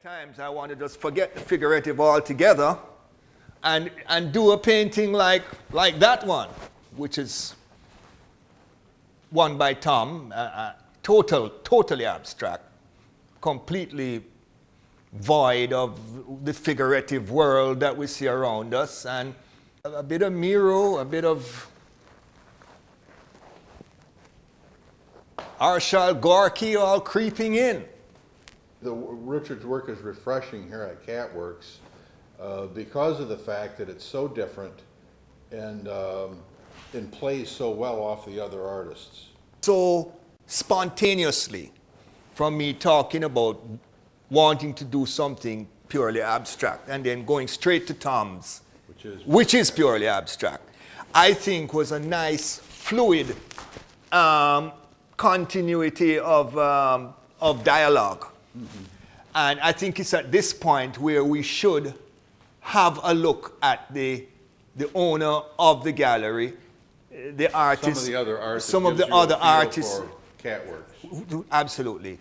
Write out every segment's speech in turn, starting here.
Times I want to just forget the figurative altogether and do a painting like that one, which is one by Tom, totally abstract, completely void of the figurative world that we see around us, and a bit of Miro, a bit of Arshile Gorky all creeping in. Richard's work is refreshing here at Catworks because of the fact that it's so different and plays so well off the other artists. So spontaneously, from me talking about wanting to do something purely abstract and then going straight to Tom's, which is purely abstract, I think was a nice fluid continuity of dialogue. Mm-hmm. And I think it's at this point where we should have a look at the owner of the gallery, the artist, some of the other artists, Catworks. Absolutely.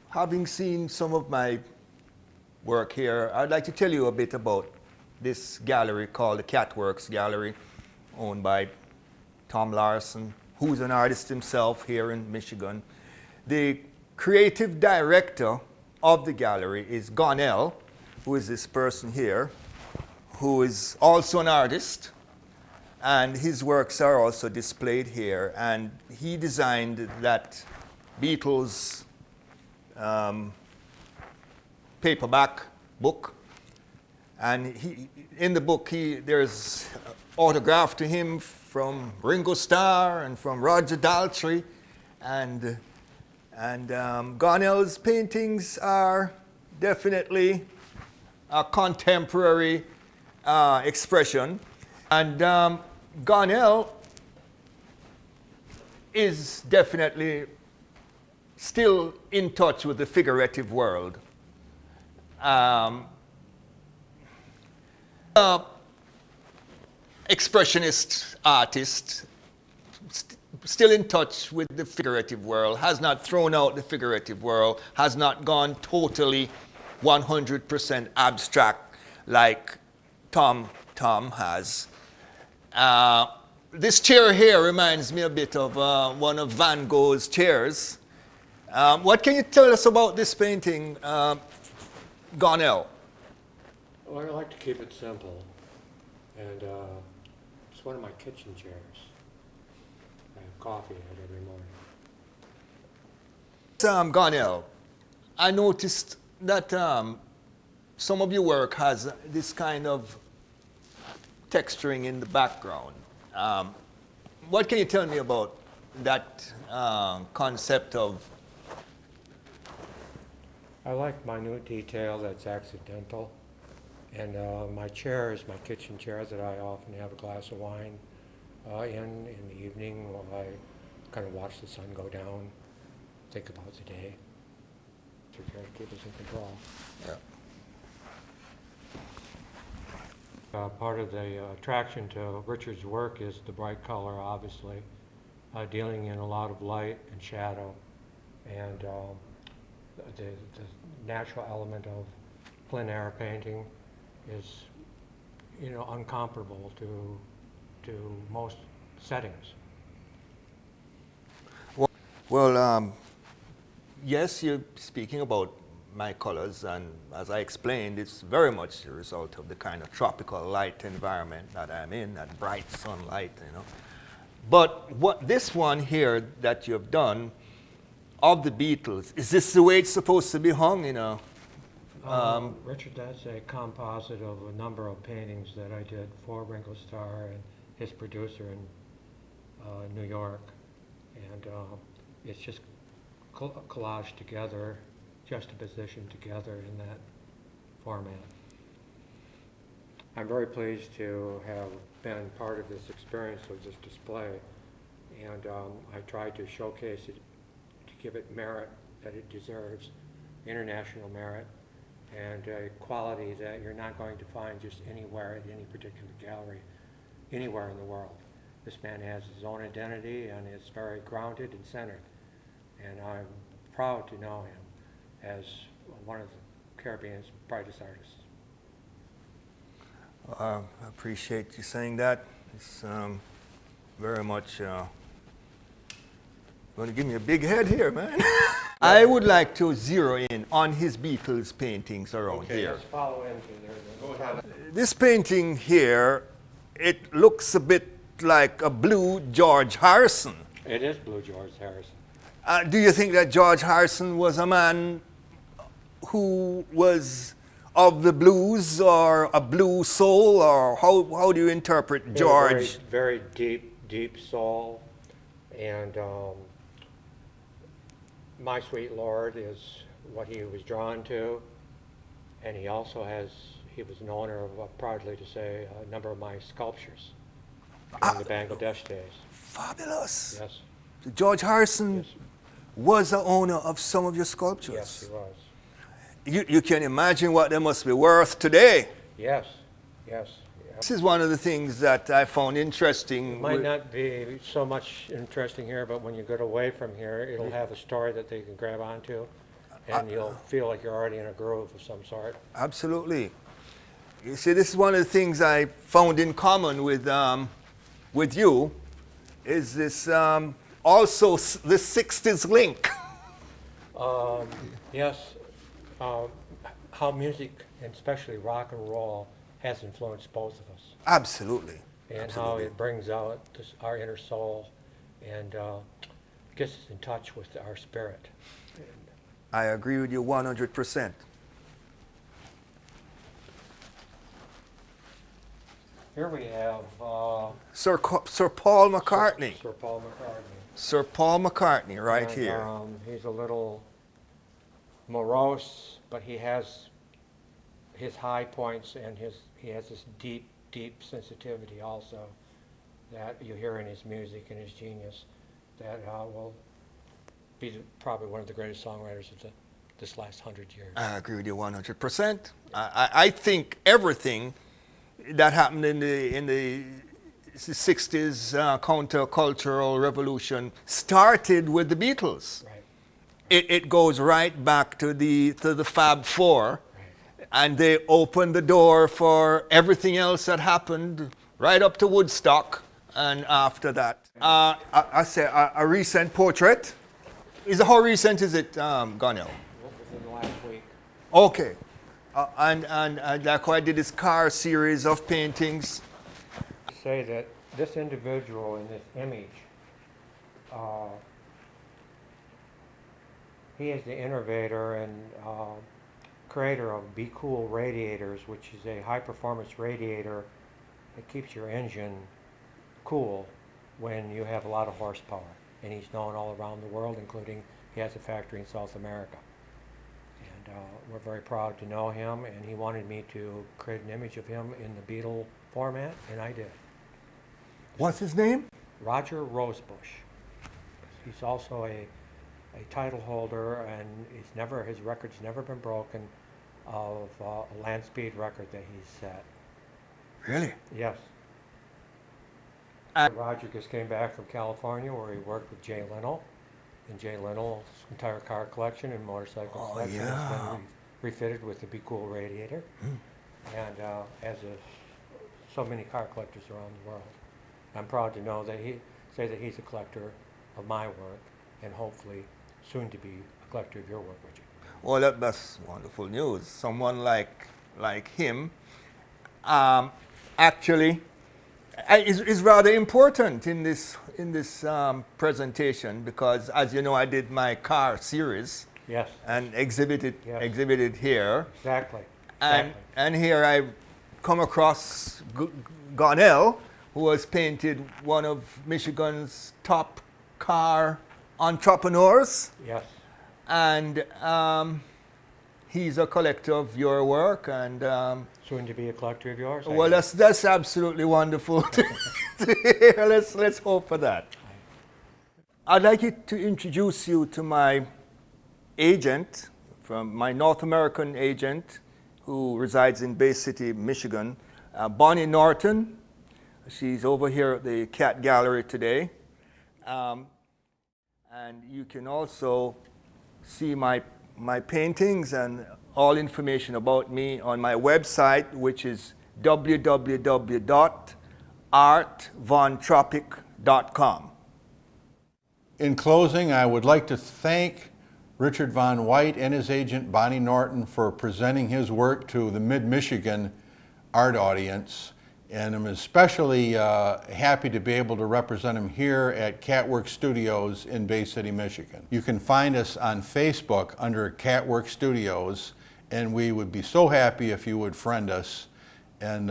Having seen some of my work here, I'd like to tell you a bit about this gallery called the Catworks Gallery, owned by Tom Larson, who's an artist himself here in Michigan. The creative director of the gallery is Gonl, who is this person here, who is also an artist, and his works are also displayed here. And he designed that Beatles paperback book, and in the book there's autograph to him from Ringo Starr and from Roger Daltrey, and Gonl's paintings are definitely a contemporary expression. And Gonl is definitely still in touch with the figurative world. Expressionist artist, still in touch with the figurative world, has not thrown out the figurative world, has not gone totally 100% abstract like Tom has. This chair here reminds me a bit of one of Van Gogh's chairs. What can you tell us about this painting, Gonl? Well, I like to keep it simple, and it's one of my kitchen chairs. I have coffee in it every morning. Gonl, I noticed that some of your work has this kind of texturing in the background. What can you tell me about that concept of? I like minute detail that's accidental, and my chairs, my kitchen chairs that I often have a glass of wine in the evening while I kind of watch the sun go down, think about the day, to keep us in control. Yeah. Part of the attraction to Richard's work is the bright color, obviously, dealing in a lot of light and shadow, and the natural element of plein air painting is, uncomparable to most settings. Well, yes, you're speaking about my colors, and as I explained, it's very much the result of the kind of tropical light environment that I'm in, that bright sunlight, But what this one here that you've done of the Beatles, is this the way it's supposed to be hung, Richard, that's a composite of a number of paintings that I did for Ringo Starr and his producer in New York, and it's just collaged together, juxtaposition together in that format. I'm very pleased to have been part of this experience of this display, and I tried to showcase it, to give it merit that it deserves, international merit, and a quality that you're not going to find just anywhere at any particular gallery, anywhere in the world. This man has his own identity and is very grounded and centered, and I'm proud to know him as one of the Caribbean's brightest artists. I appreciate you saying that. It's very much going to give me a big head here, man. I would like to zero in on his Beatles paintings around here. Let's follow into there. Go ahead. This painting here, it looks a bit like a blue George Harrison. It is Blue George Harrison. Do you think that George Harrison was a man who was of the blues or a blue soul, or how do you interpret George? Very, very deep soul. And My Sweet Lord is what he was drawn to. And he also he was an owner of, proudly to say, a number of my sculptures in the Bangladesh days. Fabulous. Yes, George Harrison yes, was the owner of some of your sculptures. yes, he was. You can imagine what they must be worth today. Yes, yes. This is one of the things that I found interesting. It might not be so much interesting here, but when you get away from here, it'll have a story that they can grab onto, and you'll feel like you're already in a groove of some sort. Absolutely. You see, this is one of the things I found in common with you, is this also the 60s link. Yes, how music, and especially rock and roll, has influenced both of us, Absolutely. and Absolutely. how it brings out our inner soul and gets us in touch with our spirit. I agree with you 100%. Here we have Sir Paul McCartney. Sir Paul McCartney. Sir Paul McCartney, right And, here. He's a little morose, but he has his high points, and he has this deep sensitivity also that you hear in his music and his genius that will be probably one of the greatest songwriters of this last 100 years. I agree with you 100%. I think everything that happened in the 60s countercultural revolution started with the Beatles. Right. It goes right back to the Fab Four, Right. and they opened the door for everything else that happened right up to Woodstock and after that. I say a recent portrait. How recent is it, Gonl? Within the last week. Okay. And like I did this car series of paintings. Say that this individual in this image, he is the innovator and creator of Be Cool radiators, which is a high-performance radiator that keeps your engine cool when you have a lot of horsepower. And he's known all around the world, including he has a factory in South America. And we're very proud to know him, and he wanted me to create an image of him in the Beatle format, and I did. What's his name? Roger Rosebush. He's also a title holder, and his record's never been broken, of a land speed record that he's set. Really? Yes. Roger just came back from California, where he worked with Jay Leno, and Jay Leno's entire car collection and motorcycle collection has been refitted with the Be Cool radiator, and as is so many car collectors around the world. I'm proud to know that he's a collector of my work, and hopefully soon to be a collector of your work, Richard. Well, that's wonderful news. Someone like him actually is rather important in this presentation, because, as you know, I did my car series. Yes. And exhibited here. Exactly. And here I come across Gonl, who has painted one of Michigan's top car entrepreneurs. Yes. And he's a collector of your work, and Soon to be a collector of yours. well, that's absolutely wonderful to hear. Let's hope for that. I'd like to introduce you to my agent, from my North American agent, who resides in Bay City, Michigan, Bonnie Norton. She's over here at the Cat Gallery today. And you can also see my my paintings and all information about me on my website, which is www.artvontropic.com. In closing, I would like to thank Richard Von White and his agent Bonnie Norton for presenting his work to the Mid-Michigan art audience, and I'm especially happy to be able to represent him here at Catwork Studios in Bay City, Michigan. You can find us on Facebook under Catwork Studios, and we would be so happy if you would friend us. And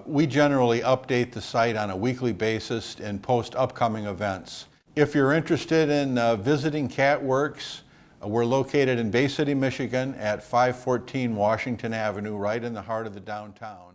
we generally update the site on a weekly basis and post upcoming events. If you're interested in visiting Catworks, we're located in Bay City, Michigan at 514 Washington Avenue, right in the heart of the downtown.